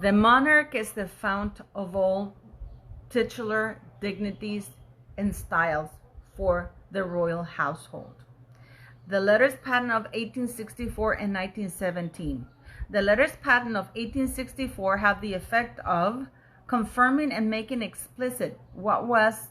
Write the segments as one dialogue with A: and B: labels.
A: The monarch is the fount of all titular dignities and styles for the royal household. The letters patent of 1864 and 1917. The letters patent of 1864 have the effect of confirming and making explicit what was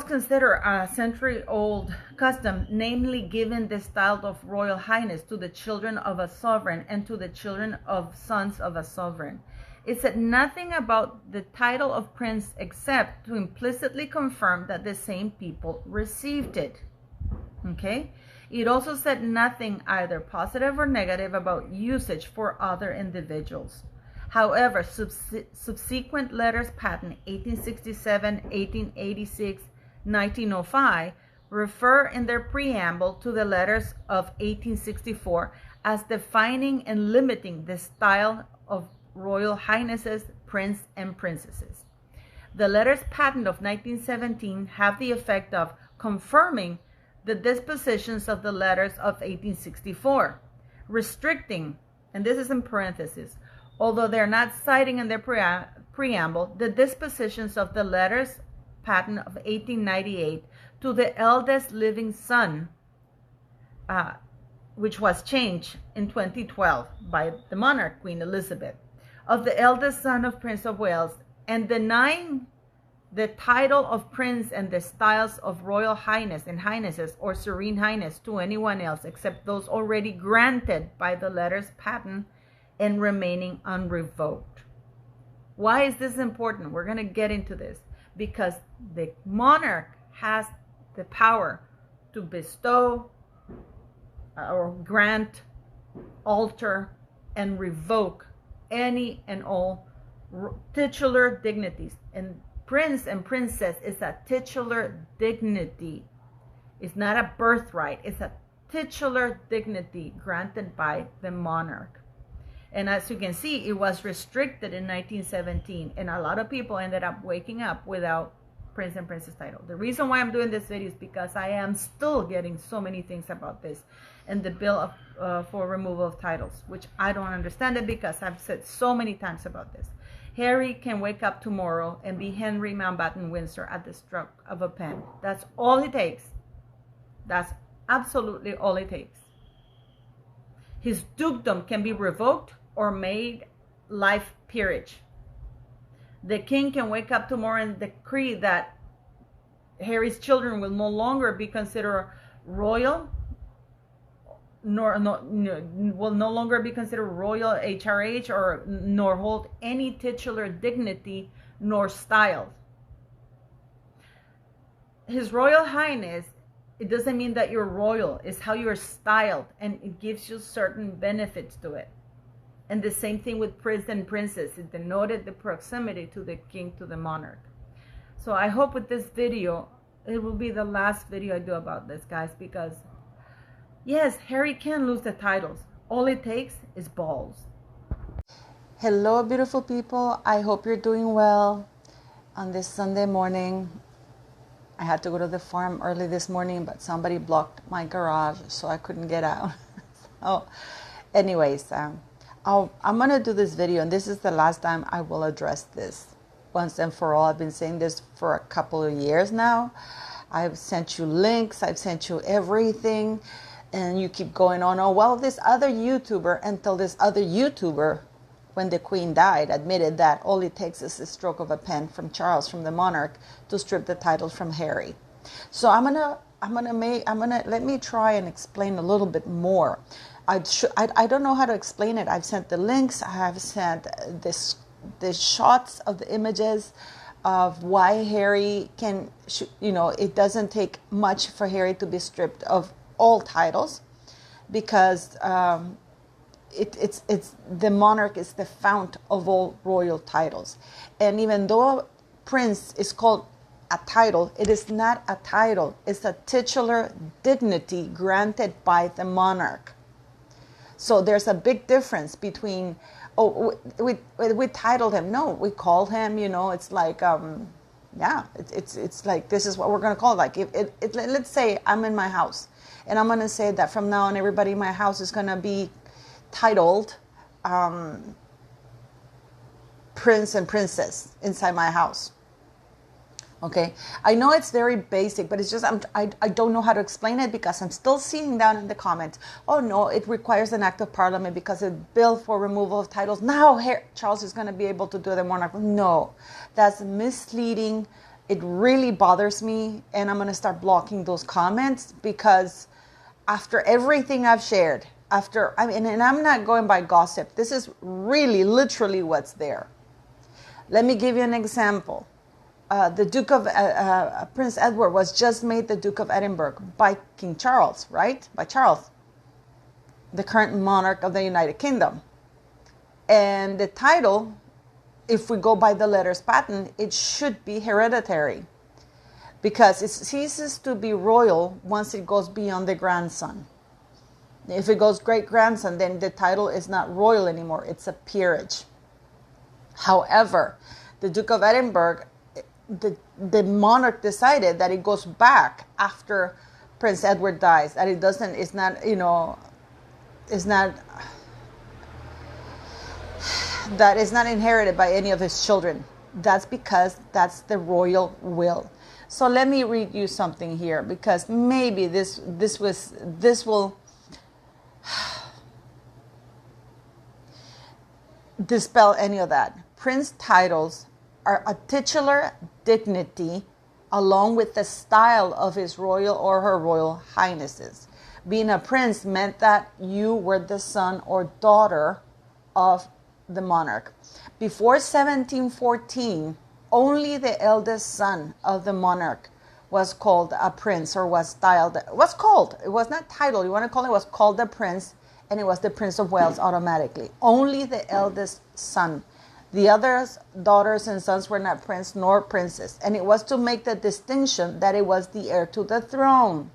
A: considered a century-old custom, namely giving the style of royal highness to the children of a sovereign and to the children of sons of a sovereign. It said nothing about the title of prince except to implicitly confirm that the same people received it. Okay? It also said nothing either positive or negative about usage for other individuals. However, subsequent letters patent 1867, 1886, 1905 refer in their preamble to the letters of 1864 as defining and limiting the style of royal highnesses, prince, and princesses. The letters patent of 1917 have the effect of confirming the dispositions of the letters of 1864, restricting, and this is in parentheses, although they're not citing in their preamble, the dispositions of the letters patent of 1898 to the eldest living son, which was changed in 2012 by the monarch, Queen Elizabeth, of the eldest son of Prince of Wales, and denying the title of prince and the styles of royal highness and highnesses or serene highness to anyone else except those already granted by the letters patent and remaining unrevoked. Why is this important? We're going to get into this because the monarch has the power to bestow or grant, alter, and revoke any and all titular dignities. And prince and princess is a titular dignity. It's not a birthright. It's a titular dignity granted by the monarch. And as you can see, it was restricted in 1917. And a lot of people ended up waking up without prince and princess title. The reason why I'm doing this video is because I am still getting so many things about this and the bill for removal of titles, which I don't understand it because I've said so many times about this. Harry can wake up tomorrow and be Henry Mountbatten Windsor at the stroke of a pen. That's all it takes. That's absolutely all it takes. His dukedom can be revoked or made life peerage. The king can wake up tomorrow and decree that Harry's children will no longer be considered royal, will no longer be considered royal HRH, or nor hold any titular dignity nor style. His Royal Highness, it doesn't mean that you're royal. It's how you're styled, and it gives you certain benefits to it. And the same thing with prince and princess. It denoted the proximity to the king, to the monarch. So I hope with this video, it will be the last video I do about this, guys, because yes, Harry can lose the titles. All it takes is balls. Hello, beautiful people. I hope you're doing well on this Sunday morning. I had to go to the farm early this morning, but somebody blocked my garage, so I couldn't get out. So anyways, I'm going to do this video, and this is the last time I will address this once and for all. I've been saying this for a couple of years now. I've sent you links. I've sent you everything. And you keep going on, oh, well, this other YouTuber, until this other YouTuber, when the Queen died, admitted that all it takes is a stroke of a pen from Charles, from the monarch, to strip the titles from Harry. So let me try and explain a little bit more. I don't know how to explain it. I've sent the links. I have sent the shots of the images of why Harry can, it doesn't take much for Harry to be stripped of all titles, because it's the monarch is the fount of all royal titles. And even though prince is called a title, it is not a title. It's a titular dignity granted by the monarch. So there's a big difference between, oh, we titled him. No, we call him, it's like, yeah, it's like, this is what we're going to call it. Like, let's say I'm in my house, and I'm going to say that from now on, everybody in my house is going to be titled
B: prince and princess inside my house. Okay, I know it's very basic, but it's just I don't know how to explain it because I'm still seeing down in the comments, oh no, it requires an act of parliament because a bill for removal of titles. Now Charles is going to be able to do the monarch. No, that's misleading. It really bothers me, and I'm going to start blocking those comments because after everything I've shared, and I'm not going by gossip, this is really literally what's there. Let me give you an example. The Duke of Prince Edward was just made the Duke of Edinburgh by King Charles, right? By Charles, the current monarch of the United Kingdom. And the title, if we go by the letters patent, it should be hereditary because it ceases to be royal once it goes beyond the grandson. If it goes great-grandson, then the title is not royal anymore. It's a peerage. However, the Duke of Edinburgh, the monarch decided that it goes back after Prince Edward dies, that it's not inherited by any of his children. That's because that's the royal will. So let me read you something here because maybe this will dispel any of that. Prince titles are a titular dignity along with the style of his royal or her royal highnesses. Being a prince meant that you were the son or daughter of the monarch. Before 1714, only the eldest son of the monarch was called a prince or was styled. It was not titled, you want to call it was called the prince, and it was the Prince of Wales automatically. Only the eldest son. The others, daughters and sons, were not prince nor princess. And it was to make the distinction that it was the heir to the throne.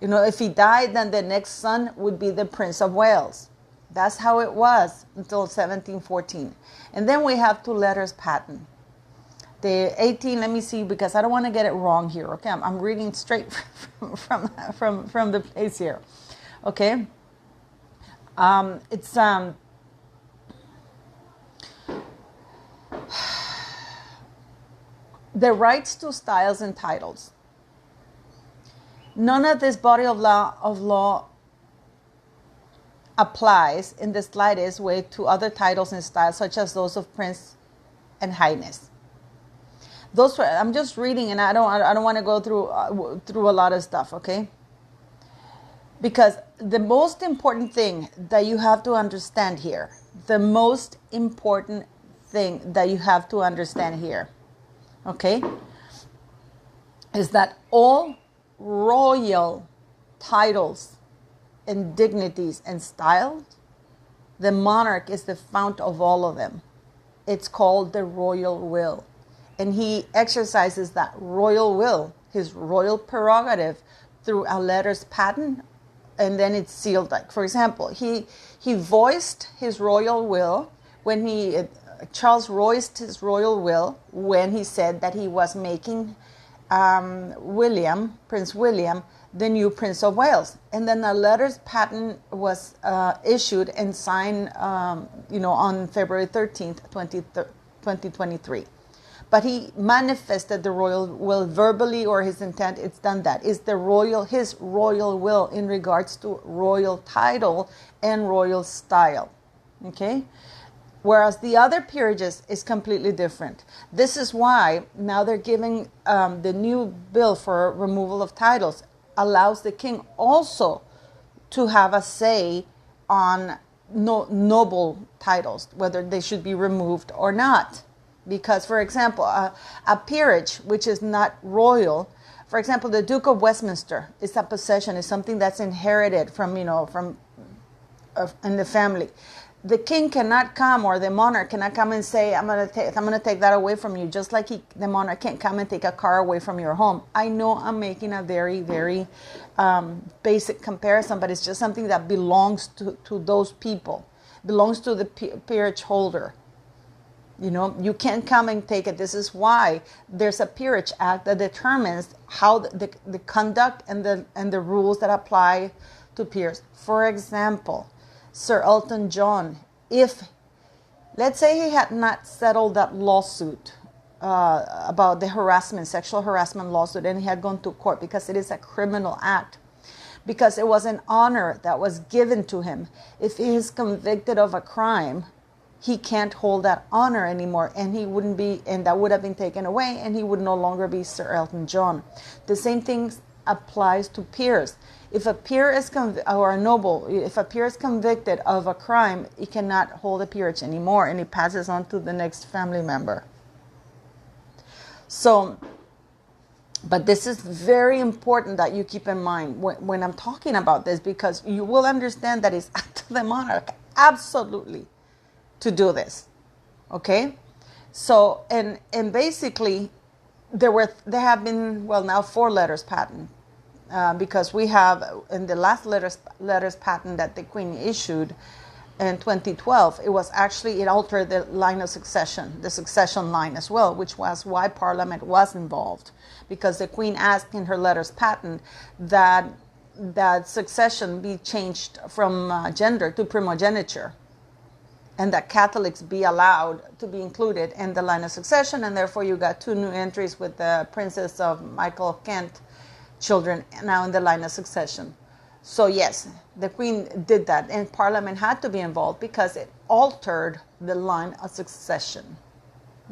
B: If he died, then the next son would be the Prince of Wales. That's how it was until 1714. And then we have two letters patent. The 18, let me see, because I don't want to get it wrong here. Okay, I'm reading straight from the place here. Okay. It's the rights to styles and titles. None of this body of law applies in the slightest way to other titles and styles, such as those of Prince and Highness. I'm just reading, and I don't want to go through a lot of stuff, okay? Because the most important thing that you have to understand here, okay, is that all royal titles and dignities and styles, the monarch is the fount of all of them. It's called the royal will. And he exercises that royal will, his royal prerogative, through a letters patent, and then it's sealed. Like, for example, he voiced his royal will when Charles voiced his royal will when he said that he was making Prince William, the new Prince of Wales. And then a letters patent was issued and signed, on February 13th, 2023. But he manifested the royal will verbally, or his intent. It's done that. It's his royal will in regards to royal title and royal style. Okay? Whereas the other peerages is completely different. This is why now they're giving the new bill for removal of titles allows the king also to have a say on noble titles, whether they should be removed or not. Because, for example, a peerage, which is not royal, for example, the Duke of Westminster is a possession, is something that's inherited from in the family. The king cannot come, or the monarch cannot come and say, I'm going to take that away from you, just like the monarch can't come and take a car away from your home. I know I'm making a very, very basic comparison, but it's just something that belongs to those people, belongs to the peerage holder. You can't come and take it. This is why there's a Peerage Act that determines how the conduct and the rules that apply to peers. For example, Sir Elton John if, let's say he had not settled that lawsuit about the harassment, sexual harassment lawsuit, and he had gone to court, because it is a criminal act, because it was an honor that was given to him. If he is convicted of a crime, he can't hold that honor anymore, and he wouldn't be, and that would have been taken away, and he would no longer be Sir Elton John. The same thing applies to peers. If a peer is or a noble, if a peer is convicted of a crime, he cannot hold a peerage anymore, and he passes on to the next family member. So, but this is very important that you keep in mind when I'm talking about this, because you will understand that it's up to the monarch, absolutely, to do this. Okay? So, and basically, there have been, well, now 4 letters patent. Because we have, in the last letters patent that the Queen issued in 2012, it altered the line of succession, the succession line as well, which was why Parliament was involved, because the Queen asked in her letters patent that succession be changed from gender to primogeniture, and that Catholics be allowed to be included in the line of succession, and therefore you got 2 new entries with the Princess of Michael of Kent children now in the line of succession. So yes, the Queen did that, and Parliament had to be involved because it altered the line of succession.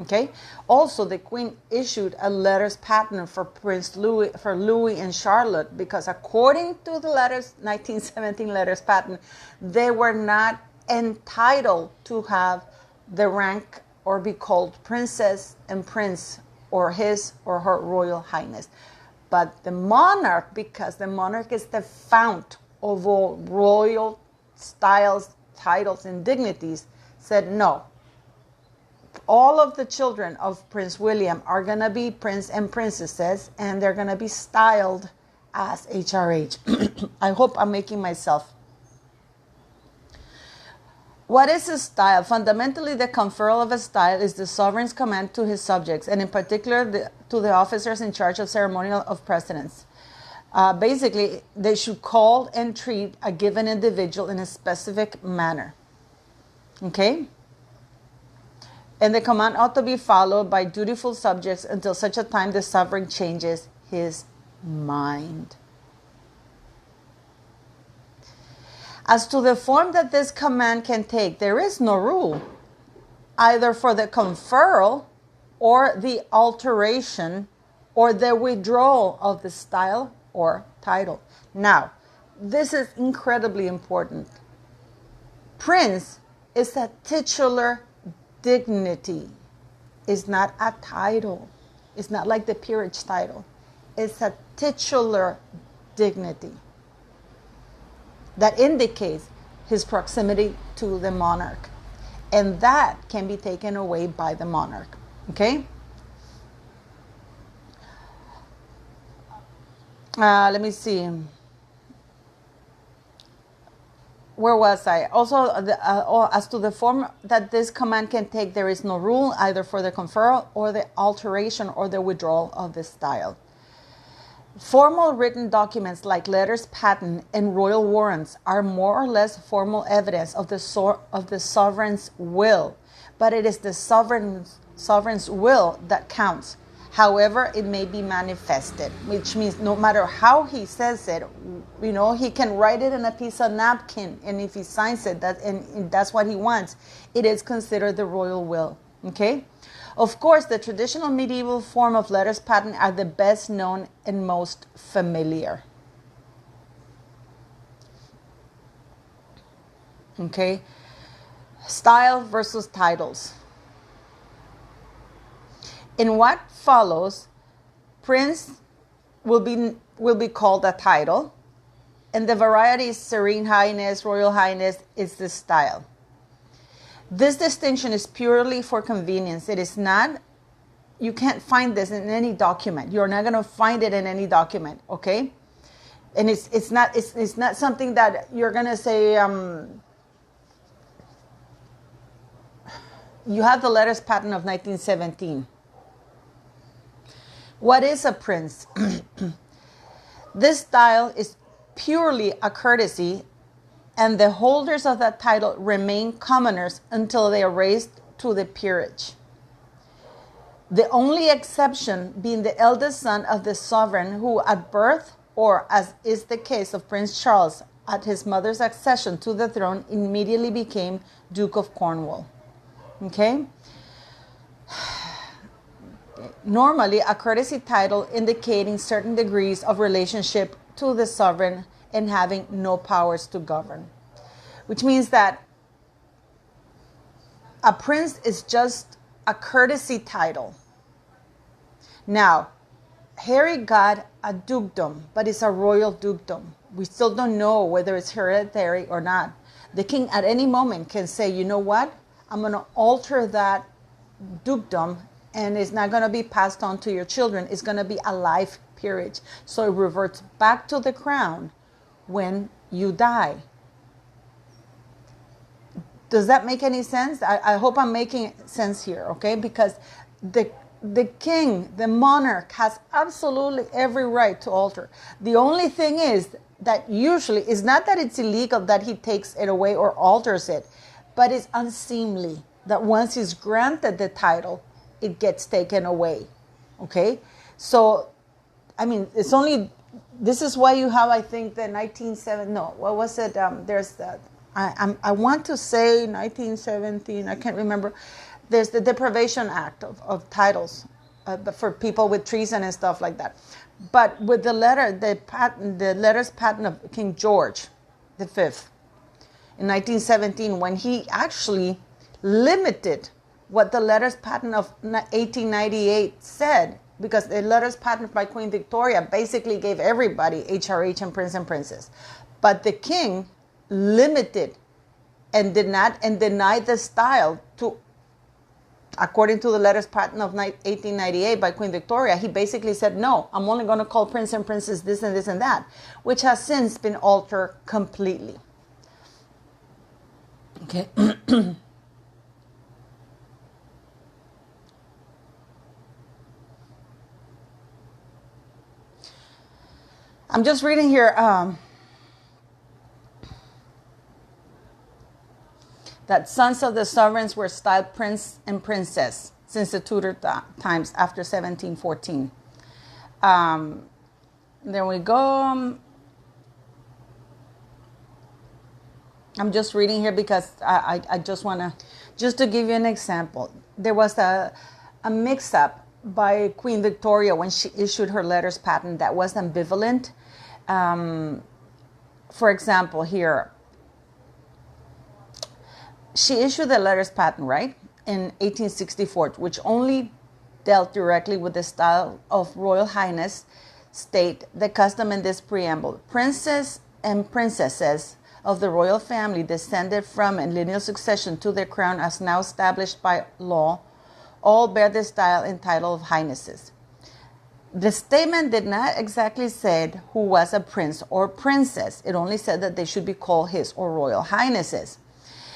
B: Okay. Also, the Queen issued a letters patent for Louis and Charlotte, because according to the 1917 letters patent, they were not entitled to have the rank or be called princess and prince, or his or her royal highness. But the monarch, because the monarch is the fount of all royal styles, titles, and dignities, said no. All of the children of Prince William are going to be prince and princesses, and they're going to be styled as HRH. I hope I'm making myself. What is a style? Fundamentally, the conferral of a style is the sovereign's command to his subjects, and in particular to the officers in charge of ceremonial of precedence. Basically, they should call and treat a given individual in a specific manner. Okay? And the command ought to be followed by dutiful subjects until such a time the sovereign changes his mind. As to the form that this command can take, there is no rule, either for the conferral or the alteration or the withdrawal of the style or title. Now, this is incredibly important. Prince is a titular dignity. It's not a title. It's not like the peerage title. It's a titular dignity that indicates his proximity to the monarch. And that can be taken away by the monarch. Okay? Let me see. Where was I? Also, as to the form that this command can take, there is no rule, either for the conferral or the alteration or the withdrawal of the style. Formal written documents like letters patent and royal warrants are more or less formal evidence of the sovereign's will, but it is the sovereign's will that counts. However, it may be manifested, which means no matter how he says it, he can write it in a piece of napkin, and if he signs it, and that's what he wants, it is considered the royal will. Okay? Of course, the traditional medieval form of letters patent are the best known and most familiar. Okay? Style versus titles. In what follows, prince will be called a title, and the varieties Serene Highness, Royal Highness is the style. This distinction is purely for convenience. It is not, you can't find this in any document. You're not going to find it in any document, okay? And it's not something that you're going to say, you have the letters patent of 1917. What is a prince? This style is purely a courtesy and the holders of that title remain commoners until they are raised to the peerage. The only exception being the eldest son of the sovereign who at birth, or as is the case of Prince Charles, at his mother's accession to the throne, immediately became Duke of Cornwall. Okay? Normally, a courtesy title indicating certain degrees of relationship to the sovereign and having no powers to govern. Which means that a prince is just a courtesy title. Now, Harry got a dukedom, but it's a royal dukedom. We still don't know whether it's hereditary or not. The king at any moment can say, you know what? I'm going to alter that dukedom, and it's not going to be passed on to your children. It's going to be a life peerage. So it reverts back to the crown when you die. Does that make any sense? I hope I'm making sense here, okay? Because the king, the monarch, has absolutely every right to alter. The only thing is that usually it's not that it's illegal that he takes it away or alters it, but it's unseemly that once he's granted the title, it gets taken away. Okay? So, I mean, it's only, this is why you have, I think, the 1970, no, what was it? There's that, I want to say 1917, I can't remember. There's the Deprivation Act of titles for people with treason and stuff like that. But with the letters patent of King George V in 1917, when he actually limited what the letters patent of 1898 said, because the letters patent by Queen Victoria basically gave everybody HRH and Prince and Princess. But the king limited and denied the style to, according to the letters patent of 1898 by Queen Victoria, he basically said, no, I'm only going to call Prince and Princess this and this and that, which has since been altered completely. Okay. I'm just reading here that sons of the sovereigns were styled prince and princess since the Tudor times after 1714. There we go. I'm just reading here because I just want to, just to give you an example. There was a mix-up by Queen Victoria when she issued her letters patent that was ambivalent. For example, here, she issued the letters patent, right, in 1864, which only dealt directly with the style of Royal Highness. State the custom in this preamble: princes and princesses of the royal family descended from in lineal succession to their crown as now established by law, all bear the style and title of highnesses. The statement did not exactly say who was a prince or princess. It only said that they should be called his or royal highnesses.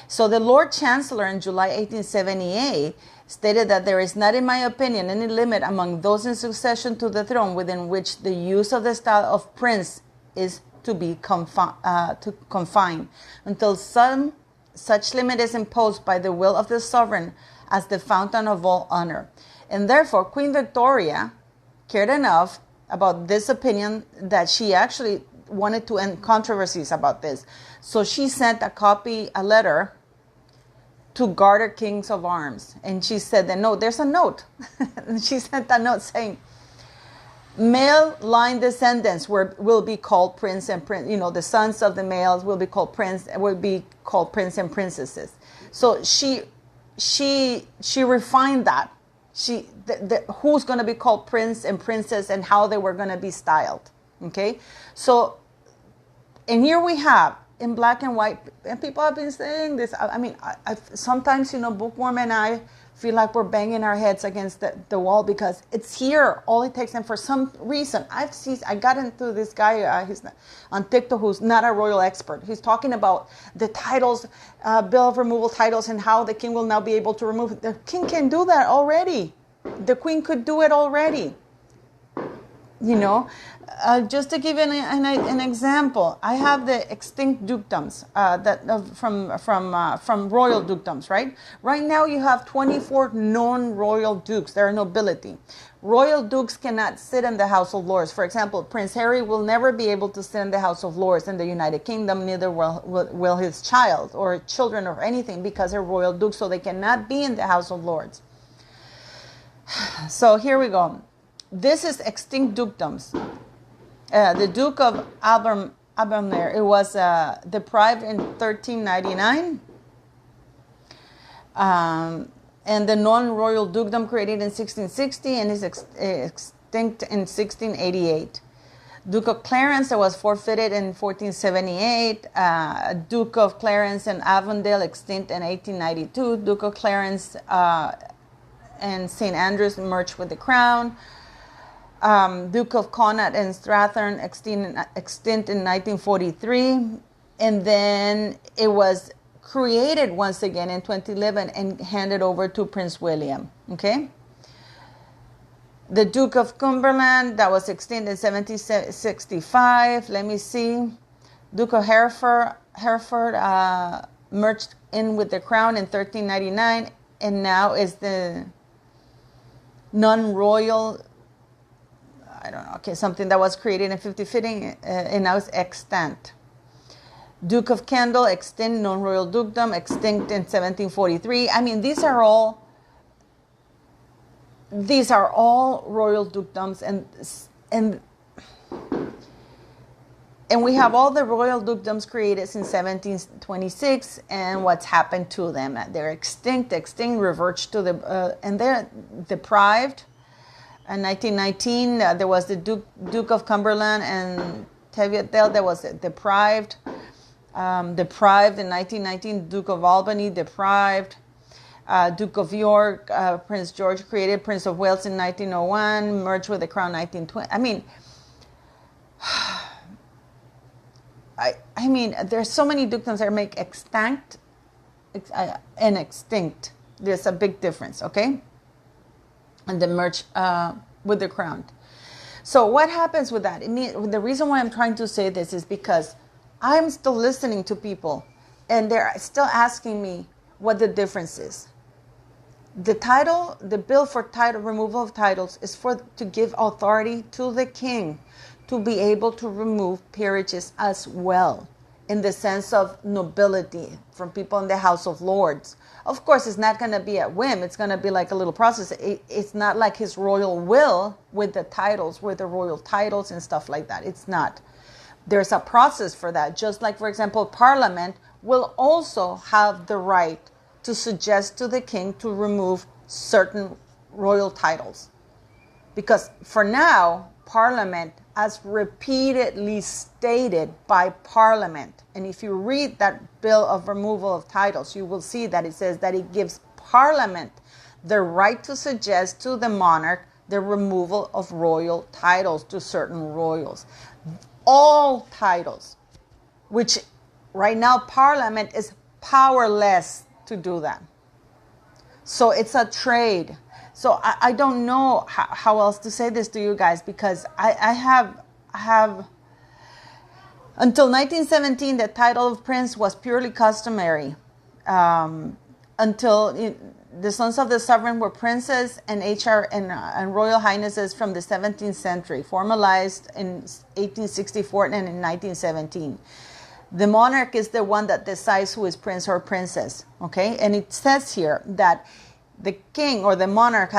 B: So the Lord Chancellor in July 1878 stated that there is not, in my opinion, any limit among those in succession to the throne within which the use of the style of prince is to be confined until some such limit is imposed by the will of the sovereign as the fountain of all honor. And therefore, Queen Victoria cared enough about this opinion that she actually wanted to end controversies about this. So she sent a letter to Garter Kings of Arms. And she said that, no, there's a note. She sent a note saying, male line descendants will be called prince and prince. You know, the sons of the males will be called prince and princesses. So she refined that. Who's going to be called prince and princess and how they were going to be styled. Okay, so and here we have in black and white, and people have been saying this. I mean, I sometimes, Bookworm and I feel like we're banging our heads against the wall because it's here. All it takes, and for some reason, I got into this guy he's on TikTok who's not a royal expert. He's talking about the titles, bill of removal titles, and how the king will now be able to remove it. The king can do that already. The queen could do it already. You know, just to give you an example, I have the extinct dukedoms from royal dukedoms, right? Right now you have 24 non-royal dukes. They're nobility. Royal dukes cannot sit in the House of Lords. For example, Prince Harry will never be able to sit in the House of Lords in the United Kingdom, neither will his child or children or anything, because they're royal dukes, so they cannot be in the House of Lords. So here we go. This is extinct dukedoms. The Duke of Albemarle, it was deprived in 1399. And the non-royal dukedom created in 1660 and is extinct in 1688. Duke of Clarence, that was forfeited in 1478. Duke of Clarence and Avondale, extinct in 1892. Duke of Clarence and St. Andrews merged with the crown. Duke of Connaught and Strathern, extinct in 1943. And then it was created once again in 2011 and handed over to Prince William. Okay. The Duke of Cumberland, that was extinct in 1765. Let me see. Duke of Hereford merged in with the crown in 1399, and now is the non-royal, I don't know, okay, something that was created in 1550 and now is extant. Duke of Kendal, extinct, non-royal dukedom, extinct in 1743. I mean, these are all royal dukedoms, and we have all the royal dukedoms created since 1726, and what's happened to them. They're extinct, reverts to the, and they're deprived. In 1919, there was the Duke of Cumberland and Teviotdale that was deprived. Deprived in 1919, Duke of Albany, deprived. Duke of York, Prince George created. Prince of Wales in 1901, merged with the crown 1920. I mean, I mean, there's so many dukedoms that make extinct and extinct. There's a big difference, okay? And the merge with the crown. So what happens with that? The reason why I'm trying to say this is because I'm still listening to people, and they're still asking me what the difference is. The bill for title removal of titles is to give authority to the king to be able to remove peerages as well, in the sense of nobility from people in the House of Lords. Of course, it's not going to be at whim. It's going to be like a little process. It's not like his royal will with the titles, with the royal titles and stuff like that. It's not. There's a process for that. Just like, for example, Parliament will also have the right to suggest to the king to remove certain royal titles. Because for now, Parliament, as repeatedly stated by Parliament, and if you read that bill of removal of titles, you will see that it says that it gives Parliament the right to suggest to the monarch the removal of royal titles to certain royals. All titles, which right now Parliament is powerless to do that. So it's a trade. So I don't know how else to say this to you guys, because I have until 1917 the title of prince was purely customary, until the sons of the sovereign were princes and royal highnesses from the 17th century, formalized in 1864 and in 1917. The monarch is the one that decides who is prince or princess, okay? And it says here that the king or the monarch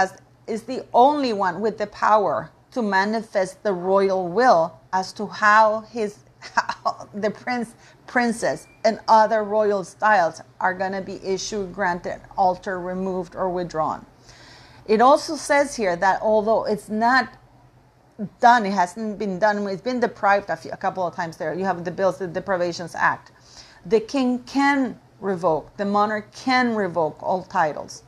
B: is the only one with the power to manifest the royal will as to how the princess, and other royal styles are going to be issued, granted, altered, removed, or withdrawn. It also says here that although it's not done, it hasn't been done, it's been deprived a couple of times there. You have the bills, the Deprivations Act. The king can revoke, the monarch can revoke all titles.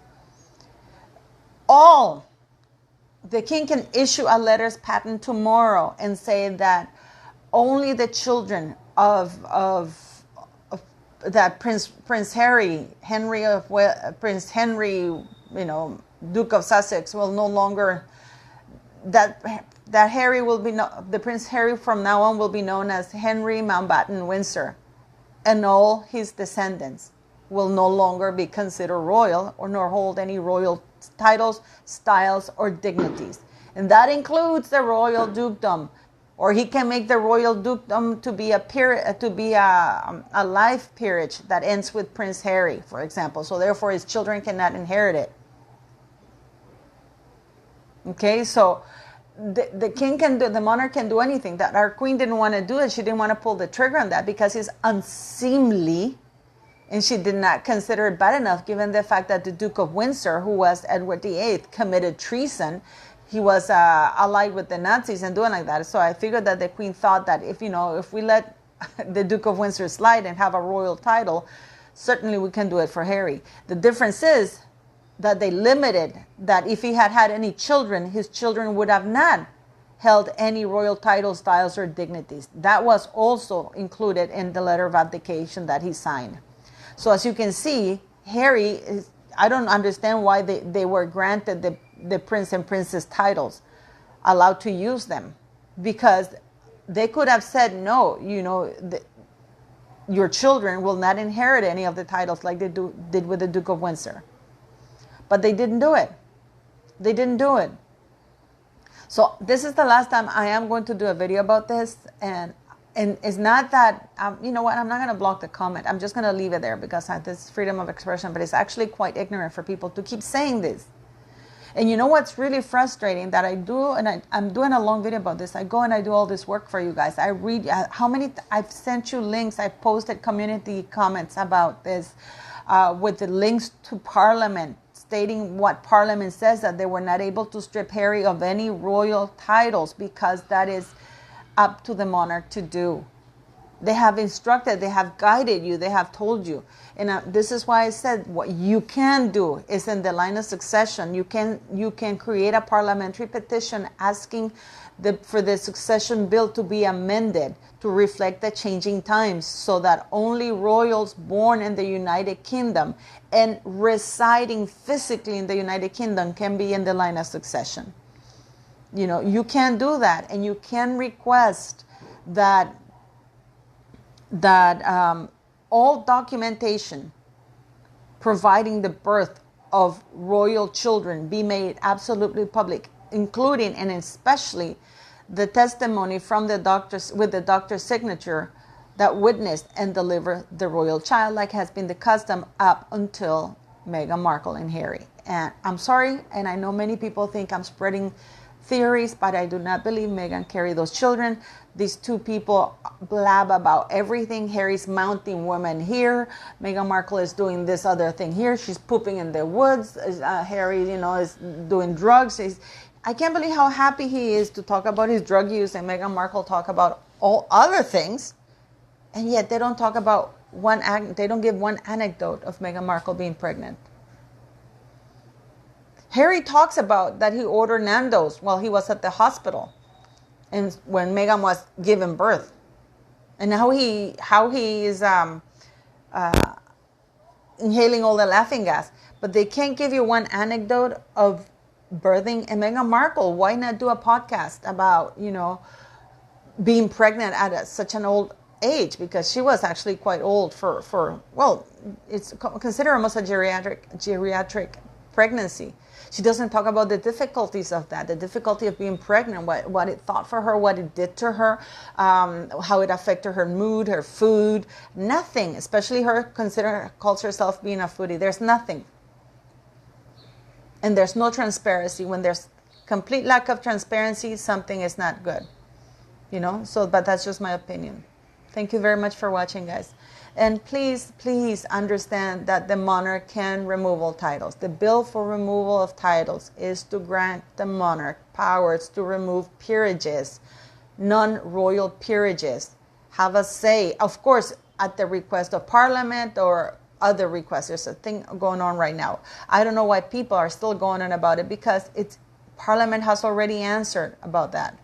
B: The king can issue a letters patent tomorrow and say that only the children of that Prince Henry, Prince Henry, Duke of Sussex will no longer, that that Harry will be the Prince Harry from now on will be known as Henry Mountbatten Windsor, and all his descendants will no longer be considered royal or nor hold any royal titles, styles, or dignities. And that includes the royal dukedom, or he can make the royal dukedom to be a life peerage that ends with Prince Harry, for example. So therefore, his children cannot inherit it. Okay, so the king can do, the monarch can do anything. That our queen didn't want to do it. She didn't want to pull the trigger on that because it's unseemly, and she did not consider it bad enough, given the fact that the Duke of Windsor, who was Edward VIII, committed treason. He was allied with the Nazis and doing like that. So I figured that the queen thought that if we let the Duke of Windsor slide and have a royal title, certainly we can do it for Harry. The difference is that they limited that if he had had any children, his children would have not held any royal titles, styles, or dignities. That was also included in the letter of abdication that he signed. So as you can see, Harry, I don't understand why they were granted the prince and princess titles, allowed to use them, because they could have said, no, your children will not inherit any of the titles like they did with the Duke of Windsor. But they didn't do it. They didn't do it. So this is the last time I am going to do a video about this. And it's not that, you know what, I'm not going to block the comment. I'm just going to leave it there because this is freedom of expression. But it's actually quite ignorant for people to keep saying this. And you know what's really frustrating that I do, and I'm doing a long video about this. I go and I do all this work for you guys. I read I've sent you links. I posted community comments about this with the links to Parliament, stating what Parliament says, that they were not able to strip Harry of any royal titles because that is up to the monarch to do. They have instructed, they have guided you, they have told you. And this is why I said what you can do is in the line of succession. You can create a parliamentary petition asking for the succession bill to be amended to reflect the changing times, so that only royals born in the United Kingdom and residing physically in the United Kingdom can be in the line of succession. You can do that, and you can request that all documentation providing the birth of royal children be made absolutely public, including and especially the testimony from the doctors with the doctor's signature that witnessed and delivered the royal child, like has been the custom up until Meghan Markle and Harry. And I'm sorry, and I know many people think I'm spreading theories, but I do not believe Meghan carried those children. These two people blab about everything. Harry's mounting women here. Meghan Markle is doing this other thing here. She's pooping in the woods. Harry, is doing drugs. I can't believe how happy he is to talk about his drug use, and Meghan Markle talk about all other things, and yet they don't talk about they don't give one anecdote of Meghan Markle being pregnant. Harry talks about that he ordered Nando's while he was at the hospital, and when Meghan was giving birth, and how he is inhaling all the laughing gas, but they can't give you one anecdote of birthing. And Meghan Markle, why not do a podcast about being pregnant at such an old age, because she was actually quite old for it's considered almost a geriatric pregnancy. She doesn't talk about the difficulties of that, the difficulty of being pregnant, what it thought for her, what it did to her, how it affected her mood, her food, nothing. Especially her calls herself being a foodie. There's nothing. And there's no transparency. When there's complete lack of transparency, something is not good. But that's just my opinion. Thank you very much for watching, guys. And please, please understand that the monarch can remove all titles. The bill for removal of titles is to grant the monarch powers to remove peerages, non-royal peerages. Have a say, of course, at the request of Parliament or other requests. There's a thing going on right now. I don't know why people are still going on about it, because Parliament has already answered about that.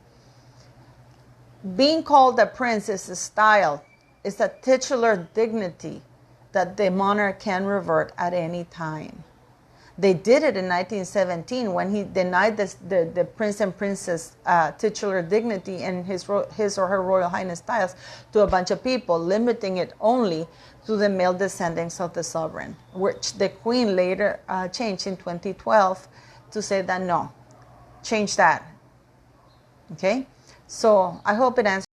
B: Being called a prince is a style. It's a titular dignity that the monarch can revert at any time. They did it in 1917 when he denied the prince and princess titular dignity and his or her Royal Highness titles to a bunch of people, limiting it only to the male descendants of the sovereign, which the Queen later changed in 2012 to say that no, change that. Okay, so I hope it answers